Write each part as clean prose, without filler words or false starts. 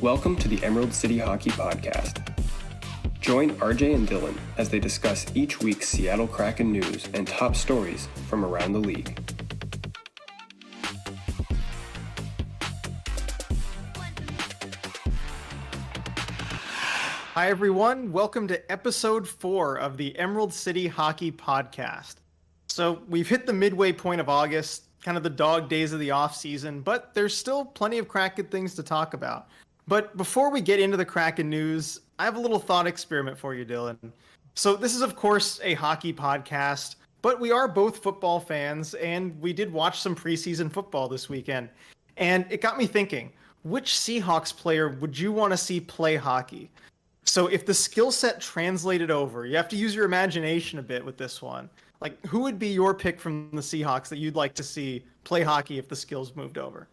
Welcome to the Emerald City Hockey Podcast. Join RJ and Dylan as they discuss each week's Seattle Kraken news and top stories from around the league. Hi everyone, welcome to episode 4 of the Emerald City Hockey Podcast. So we've hit the midway point of August, kind of the dog days of the off season, but there's still plenty of Kraken things to talk about. But before we get into the Kraken news, I have a little thought experiment for you, Dylan. So this is, of course, a hockey podcast, but we are both football fans, and we did watch some preseason football this weekend. And it got me thinking, which Seahawks player would you want to see play hockey? So if the skill set translated over, you have to use your imagination a bit with this one. Like, who would be your pick from the Seahawks that you'd like to see play hockey if the skills moved over?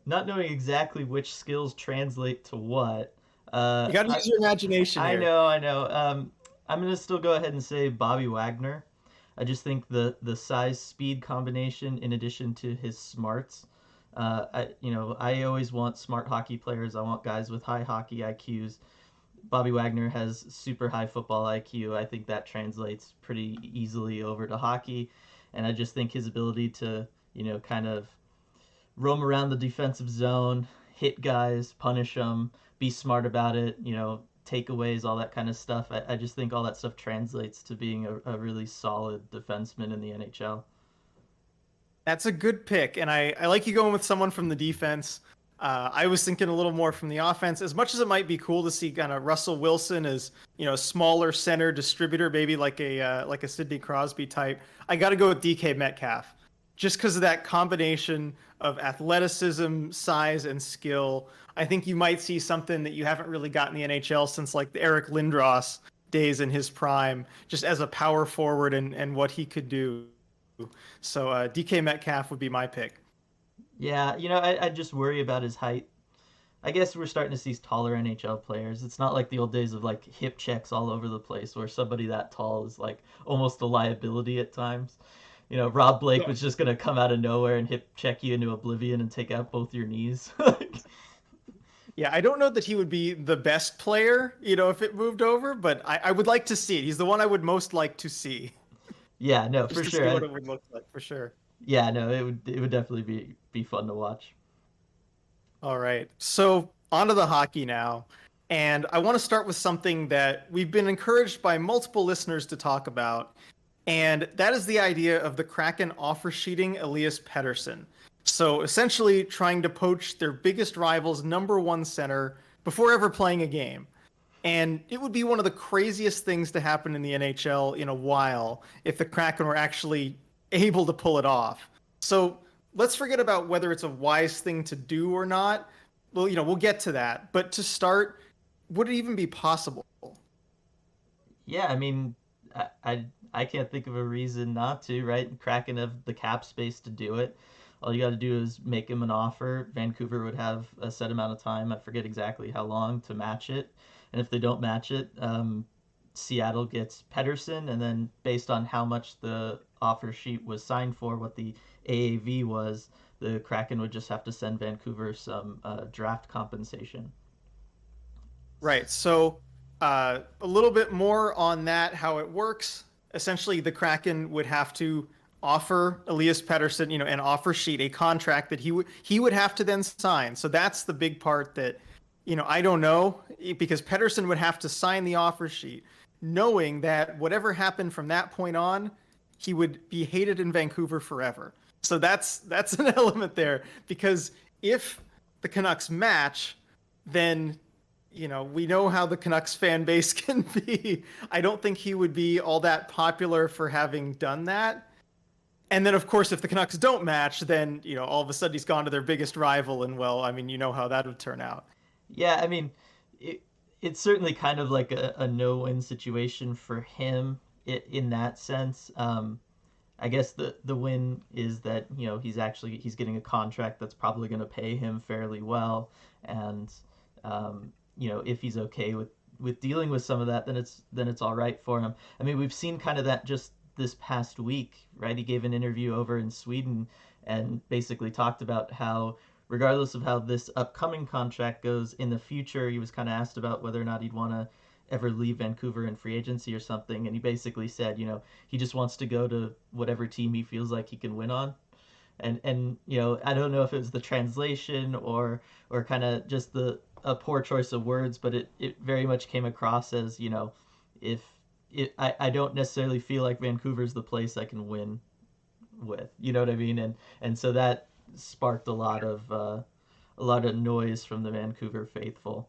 Not knowing exactly which skills translate to what. You got to use your imagination here. I know. I'm going to still go ahead and say Bobby Wagner. I just think the size-speed combination, in addition to his smarts, I always want smart hockey players. I want guys with high hockey IQs. Bobby Wagner has super high football IQ. I think that translates pretty easily over to hockey. And I just think his ability to, kind of roam around the defensive zone, hit guys, punish them, be smart about it, takeaways, all that kind of stuff. I just think all that stuff translates to being a really solid defenseman in the NHL. That's a good pick, and I like you going with someone from the defense. I was thinking a little more from the offense. As much as it might be cool to see kind of Russell Wilson as a smaller center distributor, maybe like a Sidney Crosby type, I got to go with DK Metcalf, just because of that combination of athleticism, size, and skill. I think you might see something that you haven't really gotten in the NHL since like the Eric Lindros days in his prime, just as a power forward and what he could do. So DK Metcalf would be my pick. Yeah, I just worry about his height. I guess we're starting to see taller NHL players. It's not like the old days of like hip checks all over the place where somebody that tall is like almost a liability at times. Rob Blake was just going to come out of nowhere and hip check you into oblivion and take out both your knees. Yeah, I don't know that he would be the best player, if it moved over, but I would like to see it. He's the one I would most like to see. Yeah, no, Just for to sure. See what it would look like, for sure. Yeah, no, it would definitely be fun to watch. All right, so on to the hockey now. And I want to start with something that we've been encouraged by multiple listeners to talk about. And that is the idea of the Kraken offer sheeting Elias Pettersson. So essentially trying to poach their biggest rival's number one center before ever playing a game. And it would be one of the craziest things to happen in the NHL in a while if the Kraken were actually able to pull it off. So let's forget about whether it's a wise thing to do or not. Well, we'll get to that. But to start, would it even be possible? Yeah, I mean, I can't think of a reason not to, right? Kraken have the cap space to do it. All you got to do is make him an offer. Vancouver would have a set amount of time, I forget exactly how long, to match it. And if they don't match it, Seattle gets Pettersson, and then based on how much the offer sheet was signed for, what the AAV was, the Kraken would just have to send Vancouver some draft compensation. Right. So a little bit more on that, how it works. Essentially, the Kraken would have to offer Elias Pettersson, an offer sheet, a contract that he would have to then sign. So that's the big part that, I don't know, because Pettersson would have to sign the offer sheet, knowing that whatever happened from that point on, he would be hated in Vancouver forever. So that's an element there, because if the Canucks match, then we know how the Canucks fan base can be. I don't think he would be all that popular for having done that. And then, of course, if the Canucks don't match, then, all of a sudden he's gone to their biggest rival. And, well, I mean, how that would turn out. Yeah, I mean, it's certainly kind of like a no-win situation for him in that sense. I guess the win is that, he's getting a contract that's probably going to pay him fairly well. And, if he's okay with dealing with some of that, then it's all right for him. I mean, we've seen kind of that just this past week, right? He gave an interview over in Sweden and basically talked about how regardless of how this upcoming contract goes in the future, he was kind of asked about whether or not he'd want to ever leave Vancouver in free agency or something, and he basically said, he just wants to go to whatever team he feels like he can win on. And I don't know if it was the translation or kind of just a poor choice of words, but it very much came across as, if I don't necessarily feel like Vancouver's the place I can win with, you know what I mean? And so that sparked a lot of noise from the Vancouver faithful.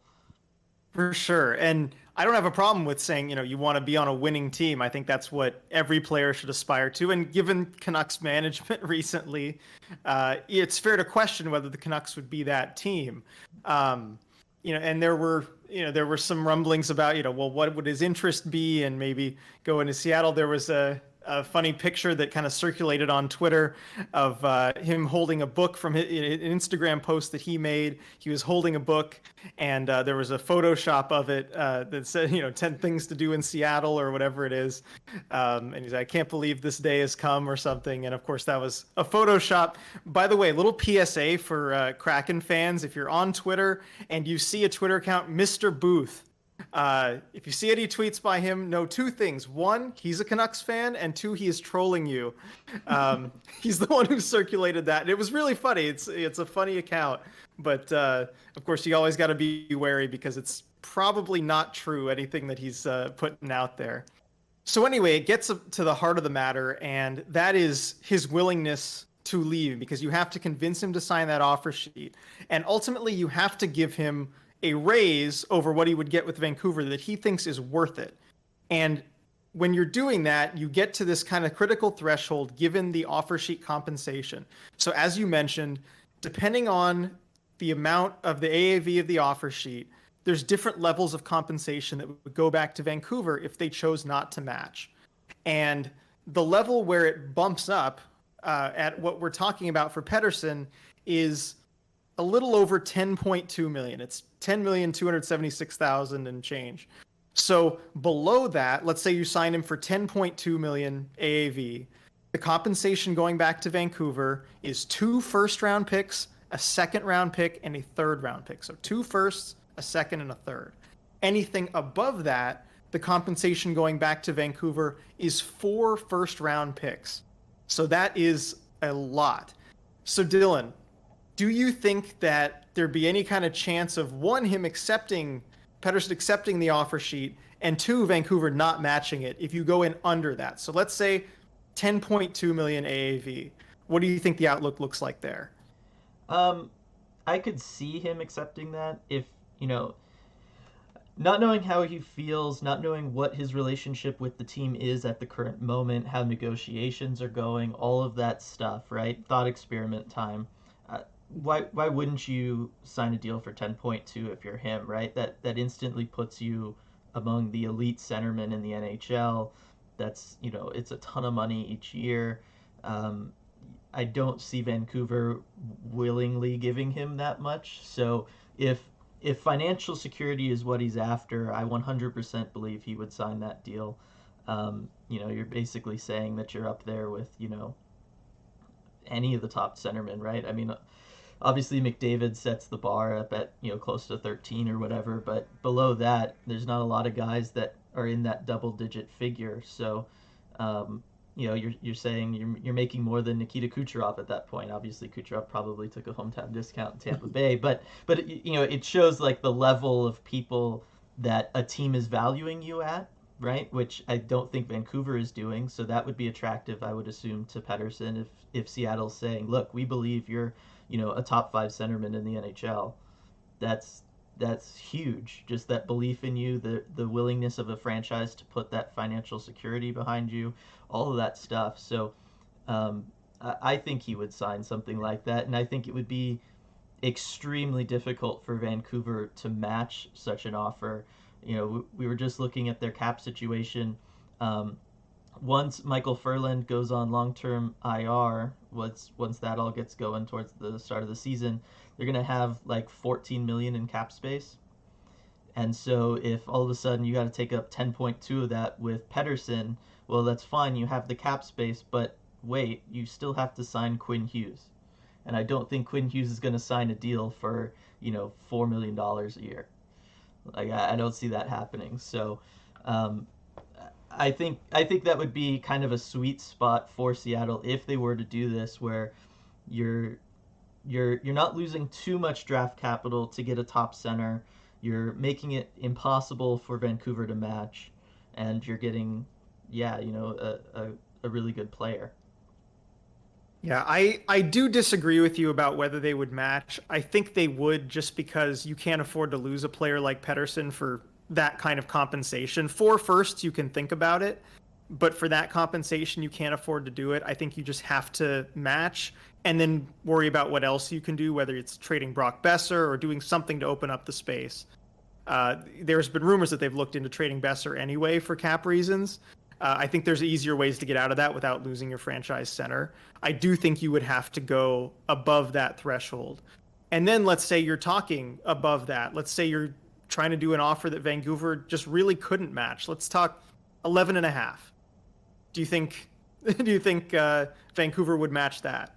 For sure. And I don't have a problem with saying, you want to be on a winning team. I think that's what every player should aspire to. And given Canucks management recently, it's fair to question whether the Canucks would be that team. And there were some rumblings about, well, what would his interest be, and maybe go into Seattle. There was a funny picture that kind of circulated on Twitter of him holding a book from an Instagram post that he made. He was holding a book, and there was a Photoshop of it that said, 10 things to do in Seattle or whatever it is. And he's like, I can't believe this day has come or something. And of course, that was a Photoshop. By the way, little PSA for Kraken fans. If you're on Twitter and you see a Twitter account, Mr. Booth, if you see any tweets by him, know two things. One, he's a Canucks fan, and two, he is trolling you. He's the one who circulated that. And it was really funny. It's a funny account. But of course, you always got to be wary because it's probably not true, anything that he's putting out there. So anyway, it gets to the heart of the matter, and that is his willingness to leave, because you have to convince him to sign that offer sheet. And ultimately, you have to give him a raise over what he would get with Vancouver that he thinks is worth it. And when you're doing that, you get to this kind of critical threshold given the offer sheet compensation. So as you mentioned, depending on the amount of the AAV of the offer sheet, there's different levels of compensation that would go back to Vancouver if they chose not to match. And the level where it bumps up at what we're talking about for Pettersson is a little over 10.2 million. It's 10,276,000 and change. So below that, let's say you sign him for 10.2 million AAV. The compensation going back to Vancouver is 2 first-round picks, a second-round pick, and a third-round pick. So 2 firsts, a second, and a third. Anything above that, the compensation going back to Vancouver is 4 first-round picks. So that is a lot. So Dylan, do you think that there'd be any kind of chance of, one, Pettersson accepting the offer sheet, and 2, Vancouver not matching it if you go in under that? So let's say 10.2 million AAV. What do you think the outlook looks like there? I could see him accepting that if, not knowing how he feels, not knowing what his relationship with the team is at the current moment, how negotiations are going, all of that stuff, right? Thought experiment time. Why wouldn't you sign a deal for 10.2 if you're him, right? That instantly puts you among the elite centermen in the NHL. That's, it's a ton of money each year. I don't see Vancouver willingly giving him that much. So if financial security is what he's after, I 100% believe he would sign that deal. You're basically saying that you're up there with, any of the top centermen, right? I mean, obviously McDavid sets the bar up at, close to 13 or whatever, but below that, there's not a lot of guys that are in that double-digit figure. So, you're saying you're making more than Nikita Kucherov at that point. Obviously, Kucherov probably took a hometown discount in Tampa Bay, but it shows like the level of people that a team is valuing you at, right? Which I don't think Vancouver is doing. So that would be attractive, I would assume, to Pettersson if Seattle's saying, look, we believe you're a top 5 centerman in the NHL. That's huge. Just that belief in you, the willingness of a franchise to put that financial security behind you, all of that stuff. So I think he would sign something like that, and I think it would be extremely difficult for Vancouver to match such an offer. We were just looking at their cap situation. Once Michael Furland goes on long-term IR, once that all gets going towards the start of the season, they're going to have like 14 million in cap space. And so if all of a sudden you got to take up 10.2 of that with Pettersson, well, that's fine. You have the cap space, but wait, you still have to sign Quinn Hughes. and I don't think Quinn Hughes is going to sign a deal for $4 million a year. Like I don't see that happening. So um, I think that would be kind of a sweet spot for Seattle if they were to do this, where you're you're not losing too much draft capital to get a top center. You're making it impossible for Vancouver to match, and you're getting, yeah, a really good player. Yeah, I do disagree with you about whether they would match. I think they would, just because you can't afford to lose a player like Pettersson for that kind of compensation. For firsts, you can think about it, but for that compensation, you can't afford to do it. I think you just have to match and then worry about what else you can do, whether it's trading Brock Besser or doing something to open up the space. There's been rumors that they've looked into trading Besser anyway for cap reasons. I think there's easier ways to get out of that without losing your franchise center. I do think you would have to go above that threshold. And then let's say you're talking above that. Let's say you're trying to do an offer that Vancouver just really couldn't match. Let's talk 11 and a half. Do you think Vancouver would match that?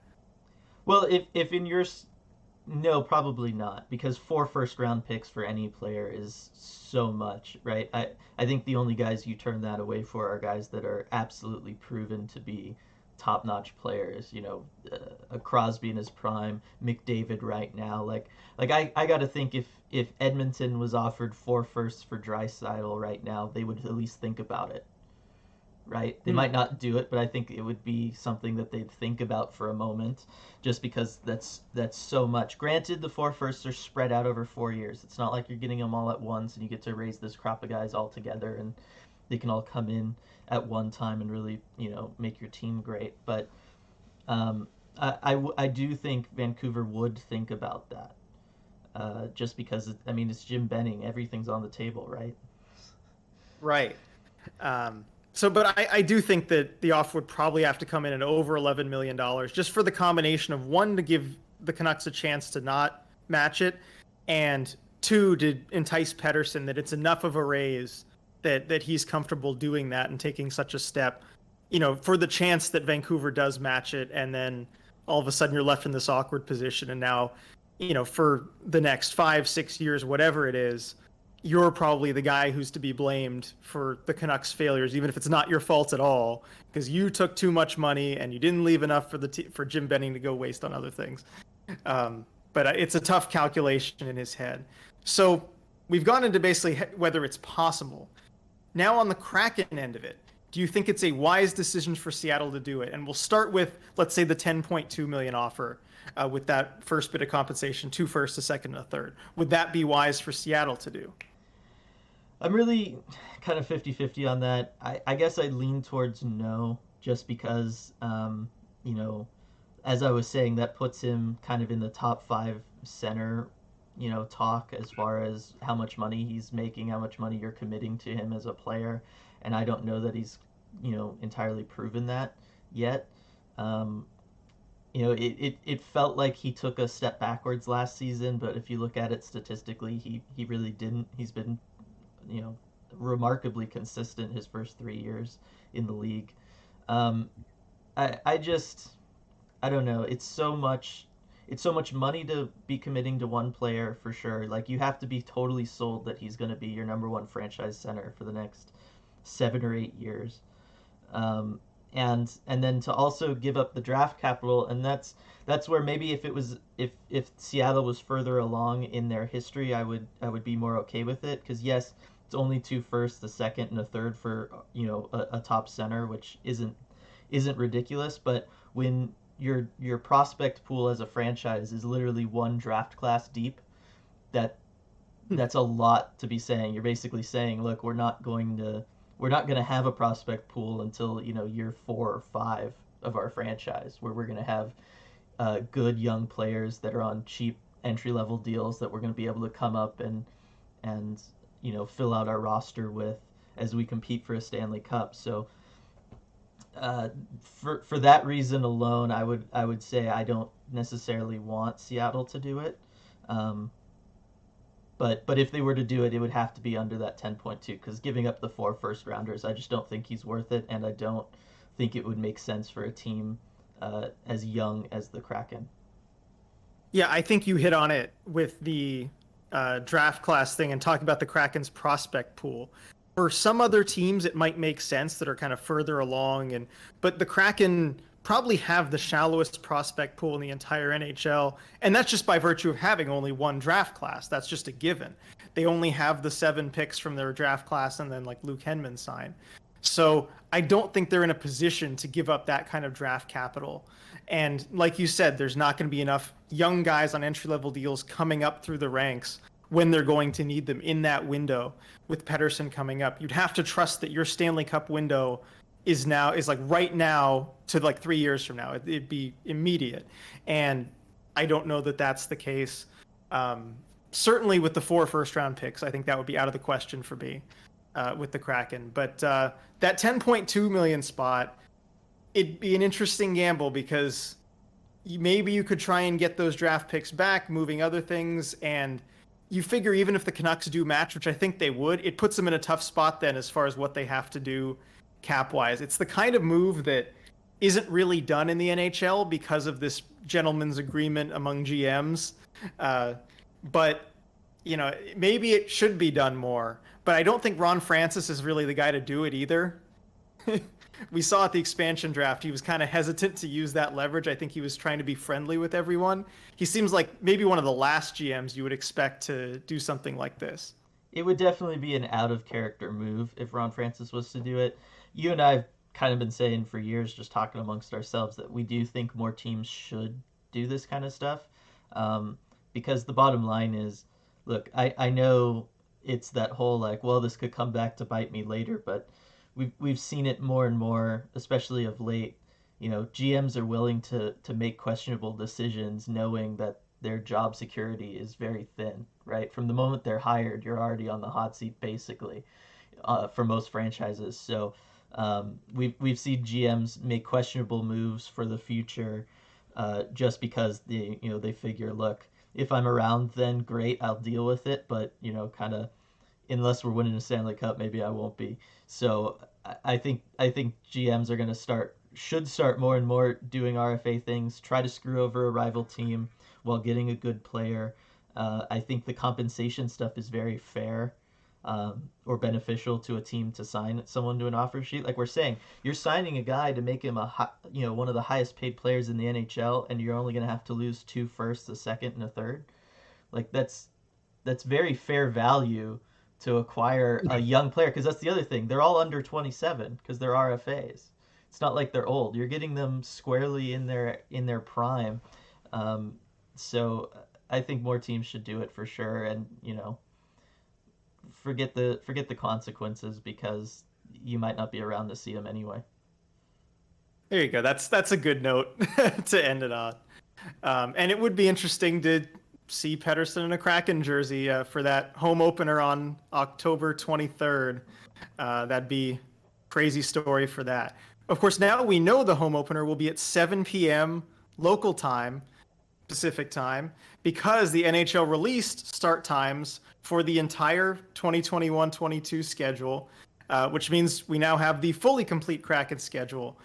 Well, if in your no, probably not, because 4 first-round picks for any player is so much, right? I think the only guys you turn that away for are guys that are absolutely proven to be top-notch players. A Crosby in his prime, McDavid right now. Like I got to think if Edmonton was offered 4 firsts for Draisaitl right now, they would at least think about it, right? They might not do it, but I think it would be something that they'd think about for a moment, just because that's so much. Granted, the 4 firsts are spread out over 4 years. It's not like you're getting them all at once and you get to raise this crop of guys all together and they can all come in at one time and really, make your team great. But I do think Vancouver would think about that, just because, it's Jim Benning. Everything's on the table, right? Right. But I do think that the offer would probably have to come in at over $11 million, just for the combination of, one, to give the Canucks a chance to not match it, and two, to entice Pettersson that it's enough of a raise that he's comfortable doing that and taking such a step, for the chance that Vancouver does match it, and then all of a sudden you're left in this awkward position, and now, for the next 5-6 years, whatever it is, you're probably the guy who's to be blamed for the Canucks' failures, even if it's not your fault at all, because you took too much money and you didn't leave enough for Jim Benning to go waste on other things. But it's a tough calculation in his head. So we've gone into basically whether it's possible. Now on the Kraken end of it, do you think it's a wise decision for Seattle to do it? And we'll start with, let's say, the $10.2 million offer, with that first bit of compensation, 2 firsts, a second, and a third. Would that be wise for Seattle to do? I'm really kind of 50-50 on that. I guess I lean towards no, just because, as I was saying, that puts him kind of in the top 5 center, talk, as far as how much money he's making, how much money you're committing to him as a player. And I don't know that he's, entirely proven that yet. It felt like he took a step backwards last season, but if you look at it statistically, he really didn't. He's been, remarkably consistent his first 3 years in the league. I don't know. It's so much money to be committing to one player, for sure. Like, you have to be totally sold that he's going to be your number one franchise center for the next 7 or 8 years. And then to also give up the draft capital, and that's where maybe if Seattle was further along in their history, I would be more okay with it, because yes, it's only 2 firsts, a second, and a third for a top center, which isn't ridiculous. But when your prospect pool as a franchise is literally one draft class deep, that's a lot to be saying. You're basically saying, look, we're not going to have a prospect pool until year 4 or 5 of our franchise, where we're going to have good young players that are on cheap entry level deals that we're going to be able to come up and fill out our roster with as we compete for a Stanley Cup. So for that reason alone, I would say I don't necessarily want Seattle to do it. But if they were to do it, it would have to be under that 10.2, because giving up the 4 first-rounders, I just don't think he's worth it, and I don't think it would make sense for a team as young as the Kraken. Yeah, I think you hit on it with the draft class thing and talking about the Kraken's prospect pool. For some other teams, it might make sense that are kind of further along, but the Kraken probably have the shallowest prospect pool in the entire NHL, and that's just by virtue of having only one draft class. That's just a given. They only have the 7 picks from their draft class, and then like Luke Henman sign. So I don't think they're in a position to give up that kind of draft capital. And like you said, there's not going to be enough young guys on entry level deals coming up through the ranks when they're going to need them in that window with Pettersson coming up. You'd have to trust that your Stanley Cup window is like right now to like 3 years from now. It'd be immediate. And I don't know that that's the case. Certainly with the 4 first-round picks, I think that would be out of the question for me with the Kraken. But that 10.2 million spot, it'd be an interesting gamble because maybe you could try and get those draft picks back, moving other things, and you figure even if the Canucks do match, which I think they would, it puts them in a tough spot then as far as what they have to do cap-wise. It's the kind of move that isn't really done in the NHL because of this gentleman's agreement among GMs. But, maybe it should be done more. But I don't think Ron Francis is really the guy to do it either. We saw at the expansion draft, he was kind of hesitant to use that leverage. I think he was trying to be friendly with everyone. He seems like maybe one of the last GMs you would expect to do something like this. It would definitely be an out of character move if Ron Francis was to do it. You and I have kind of been saying for years, just talking amongst ourselves, that we do think more teams should do this kind of stuff. Because the bottom line is, look, I know it's that whole like, well, this could come back to bite me later, but we've seen it more and more, especially of late. GMs are willing to make questionable decisions knowing that their job security is very thin, right? From the moment they're hired, you're already on the hot seat basically, for most franchises. So we've seen GMs make questionable moves for the future, just because they figure, look, if I'm around, then great, I'll deal with it. But kind of, unless we're winning a Stanley Cup, maybe I won't be. So I think GMs are going to should start more and more doing RFA things, try to screw over a rival team while getting a good player. I think the compensation stuff is very fair, or beneficial to a team to sign someone to an offer sheet. Like we're saying, you're signing a guy to make him one of the highest paid players in the NHL, and you're only going to have to lose 2 firsts, a second, and a third. Like that's very fair value to acquire a young player, because that's the other thing. They're all under 27 because they're RFAs. It's not like they're old. You're getting them squarely in their prime. So I think more teams should do it for sure, and forget the consequences, because you might not be around to see them anyway. There you go. That's a good note to end it on. And it would be interesting to see Pettersson in a Kraken jersey for that home opener on October 23rd. That'd be crazy story for that. Of course, now we know the home opener will be at 7 p.m. local time, Pacific time, because the NHL released start times for the entire 2021-22 schedule, which means we now have the fully complete Kraken schedule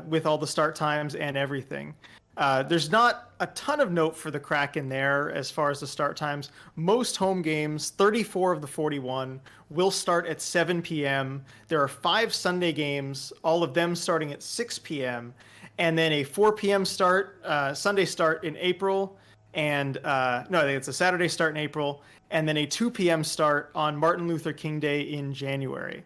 with all the start times and everything. There's not a ton of note for the Kraken there as far as the start times. Most home games, 34 of the 41, will start at 7 p.m. There are 5 Sunday games, all of them starting at 6 p.m. And then a 4 p.m. start, Sunday start in April. And I think it's a Saturday start in April. And then a 2 p.m. start on Martin Luther King Day in January.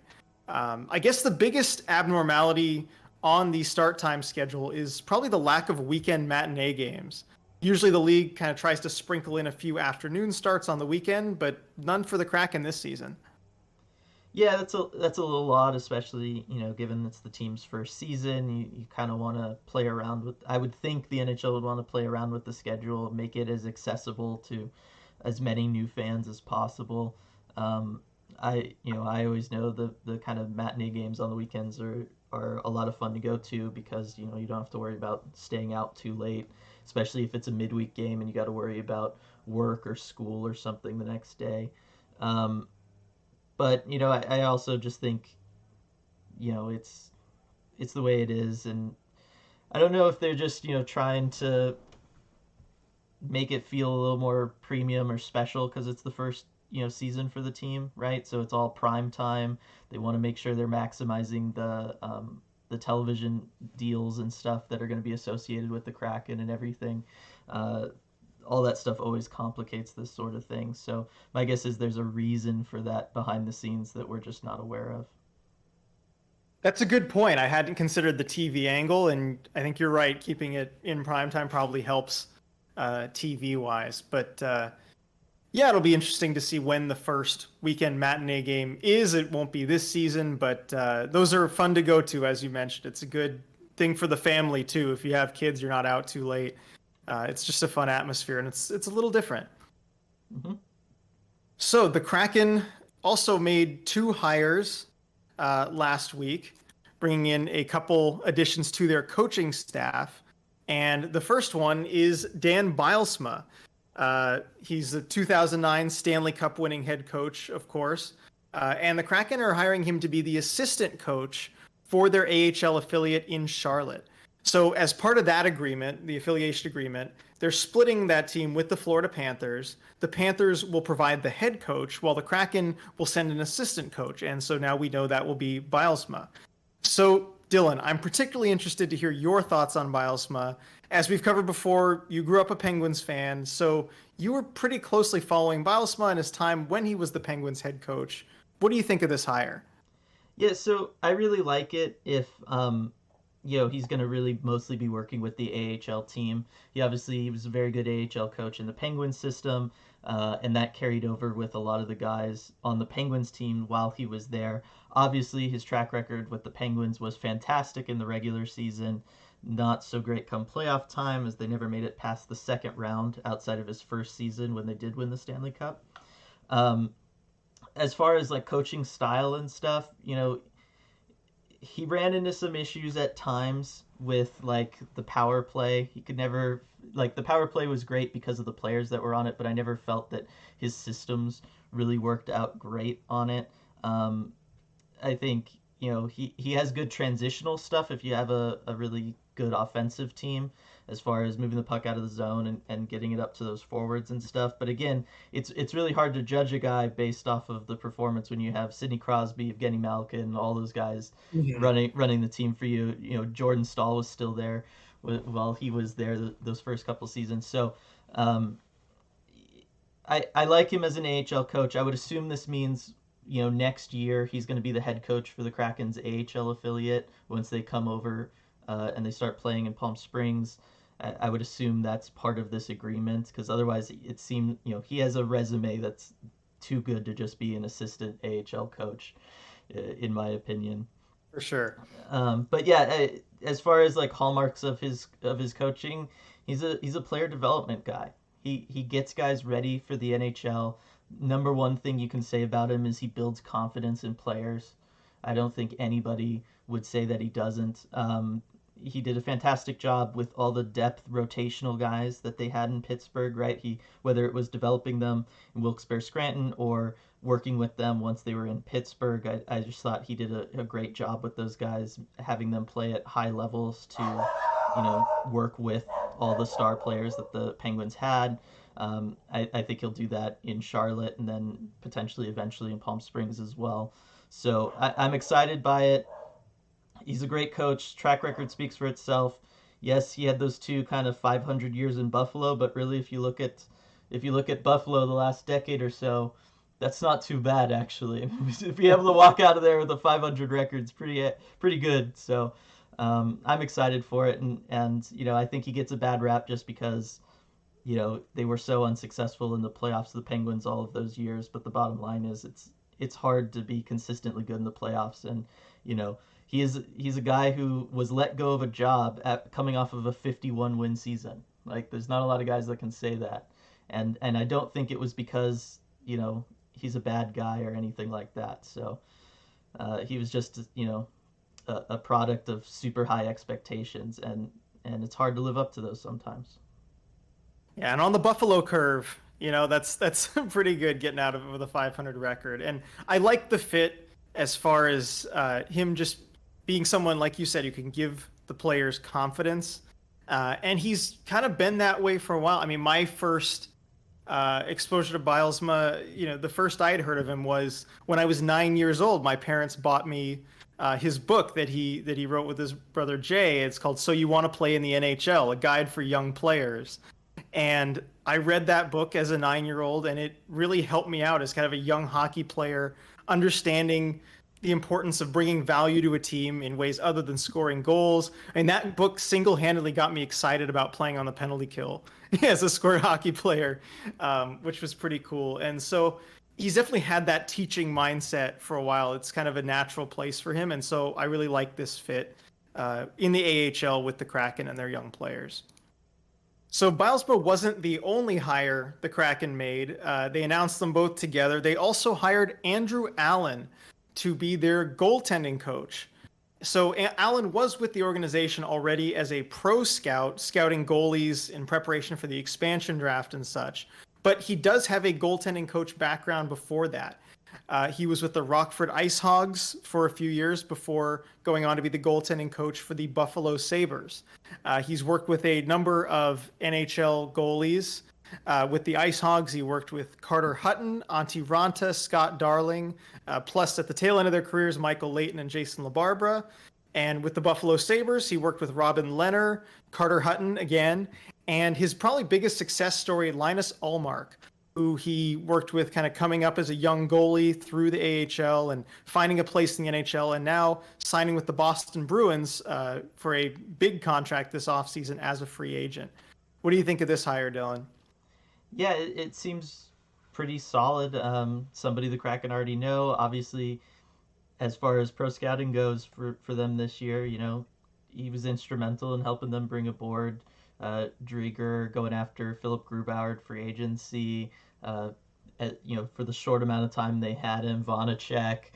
I guess the biggest abnormality on the start time schedule is probably the lack of weekend matinee games. Usually the league kind of tries to sprinkle in a few afternoon starts on the weekend, but none for the Kraken this season. Yeah, that's a little odd, especially given it's the team's first season. You kind of want to play around with. I would think the NHL would want to play around with the schedule, make it as accessible to as many new fans as possible. I always know the kind of matinee games on the weekends are a lot of fun to go to, because you don't have to worry about staying out too late, especially if it's a midweek game and you got to worry about work or school or something the next day. But I also just think it's the way it is, and I don't know if they're just trying to make it feel a little more premium or special because it's the first season for the team, right? So it's all prime time. They want to make sure they're maximizing the television deals and stuff that are going to be associated with the Kraken and everything. Uh, all that stuff always complicates this sort of thing. So my guess is there's a reason for that behind the scenes that we're just not aware of. That's a good point. I hadn't considered the TV angle, and I think you're right. Keeping it in primetime probably helps TV wise. But yeah, it'll be interesting to see when the first weekend matinee game is. It won't be this season, but those are fun to go to, as you mentioned. It's a good thing for the family too. If you have kids, you're not out too late. It's just a fun atmosphere, and it's a little different. Mm-hmm. So the Kraken also made 2 hires last week, bringing in a couple additions to their coaching staff. And the first one is Dan Bylsma. He's a 2009 Stanley Cup winning head coach, of course. And the Kraken are hiring him to be the assistant coach for their AHL affiliate in Charlotte. So as part of that agreement, the affiliation agreement, they're splitting that team with the Florida Panthers. The Panthers will provide the head coach, while the Kraken will send an assistant coach. And so now we know that will be Bylsma. So, Dylan, I'm particularly interested to hear your thoughts on Bylsma. As we've covered before, you grew up a Penguins fan, so you were pretty closely following Bylsma in his time when he was the Penguins head coach. What do you think of this hire? Yeah, so I really like it if he's going to really mostly be working with the AHL team. He was a very good AHL coach in the Penguins system, and that carried over with a lot of the guys on the Penguins team while he was there. Obviously, his track record with the Penguins was fantastic in the regular season, not so great come playoff time, as they never made it past the second round outside of his first season when they did win the Stanley Cup. As far as like coaching style and stuff, he ran into some issues at times with like the power play. He could never, like, the power play was great because of the players that were on it, but I never felt that his systems really worked out great on it. I think he has good transitional stuff if you have a really good offensive team, as far as moving the puck out of the zone and getting it up to those forwards and stuff. But again, it's really hard to judge a guy based off of the performance when you have Sidney Crosby, Evgeny Malkin, all those guys running the team for you. Jordan Stahl was still there while he was there those first couple seasons. So I like him as an AHL coach. I would assume this means next year he's going to be the head coach for the Kraken's AHL affiliate once they come over and they start playing in Palm Springs. I would assume that's part of this agreement, because otherwise it seemed he has a resume that's too good to just be an assistant AHL coach, in my opinion. For sure. But yeah, as far as like hallmarks of his coaching, he's a player development guy. He gets guys ready for the NHL. Number one thing you can say about him is he builds confidence in players. I don't think anybody would say that he doesn't. He did a fantastic job with all the depth rotational guys that they had in Pittsburgh, right? Whether it was developing them in Wilkes-Barre Scranton or working with them once they were in Pittsburgh, I just thought he did a great job with those guys, having them play at high levels to, work with all the star players that the Penguins had. I think he'll do that in Charlotte and then potentially eventually in Palm Springs as well. So I'm excited by it. He's a great coach. Track record speaks for itself. Yes, he had those 2 kind of 500 years in Buffalo, but really, if you look at Buffalo the last decade or so, that's not too bad actually. If you're able to walk out of there with a 500 record, it's pretty good. So I'm excited for it, and I think he gets a bad rap just because they were so unsuccessful in the playoffs of the Penguins all of those years. But the bottom line is it's hard to be consistently good in the playoffs, and he's a guy who was let go of a job coming off of a 51 win season. Like, there's not a lot of guys that can say that, and I don't think it was because he's a bad guy or anything like that. So he was just a product of super high expectations, and it's hard to live up to those sometimes. Yeah, and on the Buffalo curve, that's pretty good getting out of the 500 record. And I like the fit as far as him just being someone, like you said, who can give the players confidence. And he's kind of been that way for a while. I mean, my first exposure to Bylsma, the first I had heard of him was when I was 9 years old. My parents bought me his book that he wrote with his brother Jay. It's called "So You Want to Play in the NHL: A Guide for Young Players." And I read that book as a 9-year-old, and it really helped me out as kind of a young hockey player, understanding the importance of bringing value to a team in ways other than scoring goals. And that book single-handedly got me excited about playing on the penalty kill as a square hockey player, which was pretty cool. And so he's definitely had that teaching mindset for a while. It's kind of a natural place for him. And so I really like this fit in the AHL with the Kraken and their young players. So Bylsma wasn't the only hire the Kraken made. They announced them both together. They also hired Andrew Allen to be their goaltending coach. So Allen was with the organization already as a pro scout, scouting goalies in preparation for the expansion draft and such. But he does have a goaltending coach background before that. He was with the Rockford Ice Hogs for a few years before going on to be the goaltending coach for the Buffalo Sabres. He's worked with a number of NHL goalies. With the Ice Hogs, he worked with Carter Hutton, Antti Ranta, Scott Darling, plus at the tail end of their careers, Michael Leighton and Jason LaBarbera. And with the Buffalo Sabres, he worked with Robin Lehner, Carter Hutton again, and his probably biggest success story, Linus Ullmark, who he worked with kind of coming up as a young goalie through the AHL and finding a place in the NHL, and now signing with the Boston Bruins for a big contract this offseason as a free agent. What do you think of this hire, Dylan? Yeah, it seems pretty solid. Somebody the Kraken already know. Obviously, as far as pro scouting goes for them this year, he was instrumental in helping them bring aboard Drieger, going after Philip Grubauer free agency. For the short amount of time they had him, Vonacek,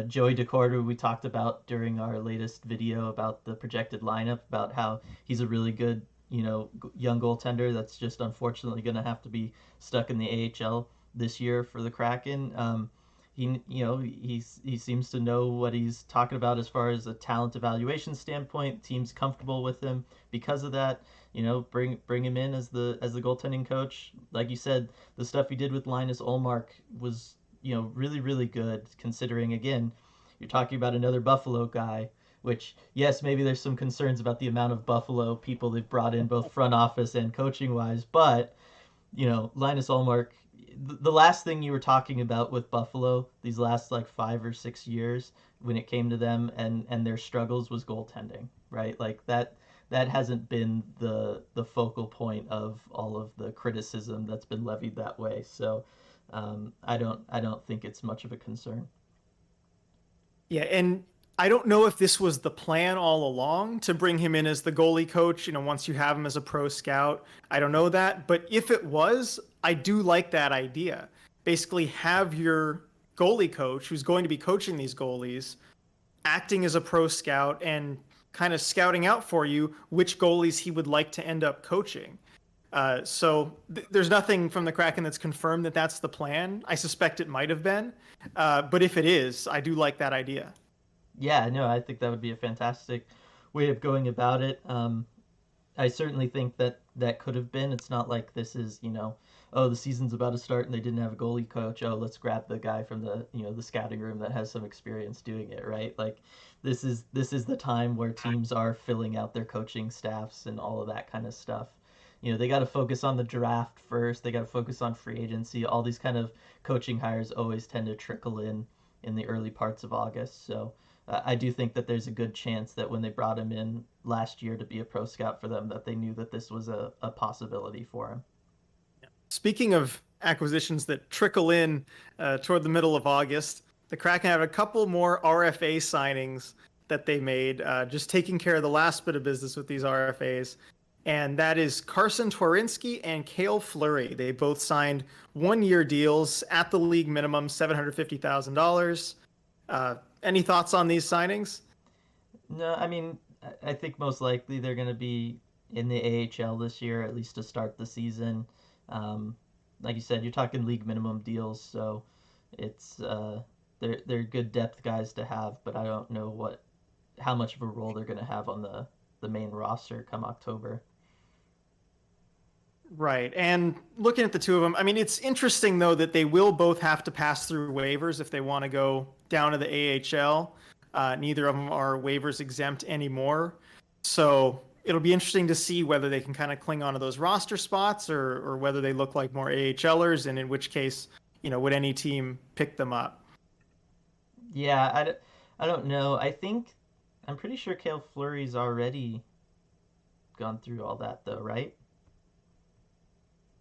Joey DeCorder, we talked about during our latest video about the projected lineup, about how he's a really good, young goaltender that's just unfortunately going to have to be stuck in the AHL this year for the Kraken. He seems to know what he's talking about as far as a talent evaluation standpoint. Team's comfortable with him because of that. Bring him in as the goaltending coach. Like you said, the stuff he did with Linus Ullmark was really really good. Considering again, you're talking about another Buffalo guy. Which yes, maybe there's some concerns about the amount of Buffalo people they've brought in, both front office and coaching wise. But Linus Ullmark, the last thing you were talking about with Buffalo these last like 5 or 6 years when it came to them and their struggles was goaltending, right? Like that hasn't been the focal point of all of the criticism that's been levied that way. So I don't think it's much of a concern. Yeah, and I don't know if this was the plan all along to bring him in as the goalie coach, once you have him as a pro scout. I don't know that. But if it was, I do like that idea. Basically, have your goalie coach, who's going to be coaching these goalies, acting as a pro scout and kind of scouting out for you which goalies he would like to end up coaching. There's nothing from the Kraken that's confirmed that that's the plan. I suspect it might have been. But if it is, I do like that idea. Yeah, no, I think that would be a fantastic way of going about it. I certainly think that could have been. It's not like this is, oh, the season's about to start and they didn't have a goalie coach. Oh, let's grab the guy from the, the scouting room that has some experience doing it, right? Like this is the time where teams are filling out their coaching staffs and all of that kind of stuff. They got to focus on the draft first. They got to focus on free agency. All these kind of coaching hires always tend to trickle in the early parts of August. So I do think that there's a good chance that when they brought him in last year to be a pro scout for them, that they knew that this was a possibility for him. Speaking of acquisitions that trickle in toward the middle of August, the Kraken have a couple more RFA signings that they made, just taking care of the last bit of business with these RFAs. And that is Carson Twarynski and Cale Fleury. They both signed 1-year deals at the league minimum, $750,000. Any thoughts on these signings? No, I mean, I think most likely they're going to be in the AHL this year, at least to start the season. Like you said, you're talking league minimum deals, so it's they're good depth guys to have, but I don't know how much of a role they're going to have on the main roster come October. Right. And looking at the two of them, I mean, it's interesting, though, that they will both have to pass through waivers if they want to go down to the AHL. Neither of them are waivers exempt anymore. So it'll be interesting to see whether they can kind of cling onto those roster spots or whether they look like more AHLers, and in which case, would any team pick them up? Yeah, I don't know. I'm pretty sure Cale Fleury's already gone through all that, though, right?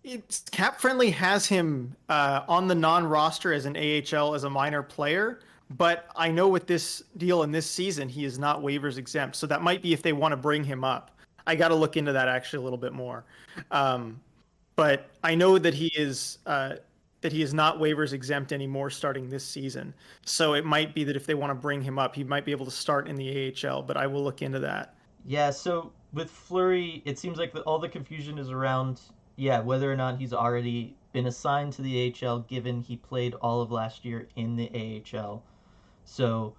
It's Cap Friendly has him on the non-roster as an AHL as a minor player, but I know with this deal in this season, he is not waivers exempt. So that might be if they want to bring him up. I got to look into that actually a little bit more. But I know that he is not waivers exempt anymore starting this season. So it might be that if they want to bring him up, he might be able to start in the AHL. But I will look into that. Yeah. So with Fleury, it seems like all the confusion is around. Yeah, whether or not he's already been assigned to the AHL, given he played all of last year in the AHL. So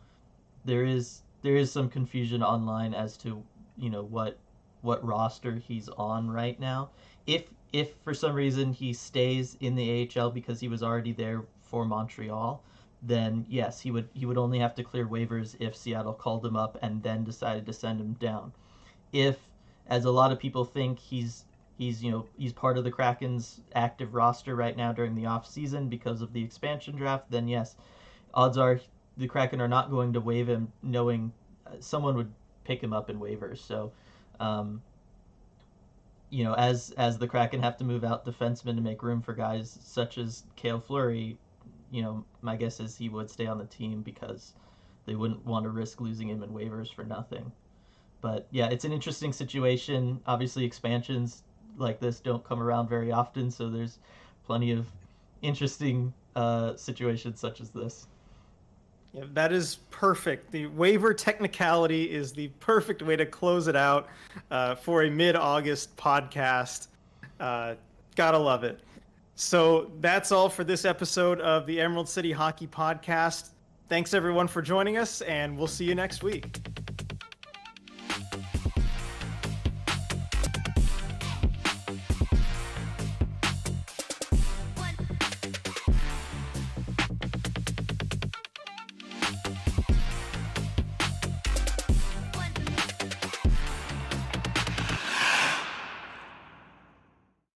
there is some confusion online as to what roster he's on right now. If for some reason he stays in the AHL because he was already there for Montreal, then yes, he would only have to clear waivers if Seattle called him up and then decided to send him down. If, as a lot of people think, he's part of the Kraken's active roster right now during the off season because of the expansion draft, then yes, odds are the Kraken are not going to waive him, knowing someone would pick him up in waivers. So, as the Kraken have to move out defensemen to make room for guys such as Cale Fleury, my guess is he would stay on the team because they wouldn't want to risk losing him in waivers for nothing. But yeah, it's an interesting situation. Obviously, expansions like this don't come around very often, so there's plenty of interesting situations such as this. Yeah, that is perfect. The waiver technicality is the perfect way to close it out for a mid-August podcast. Gotta love it. So that's all for this episode of the Emerald City Hockey Podcast. Thanks everyone for joining us, and we'll see you next week.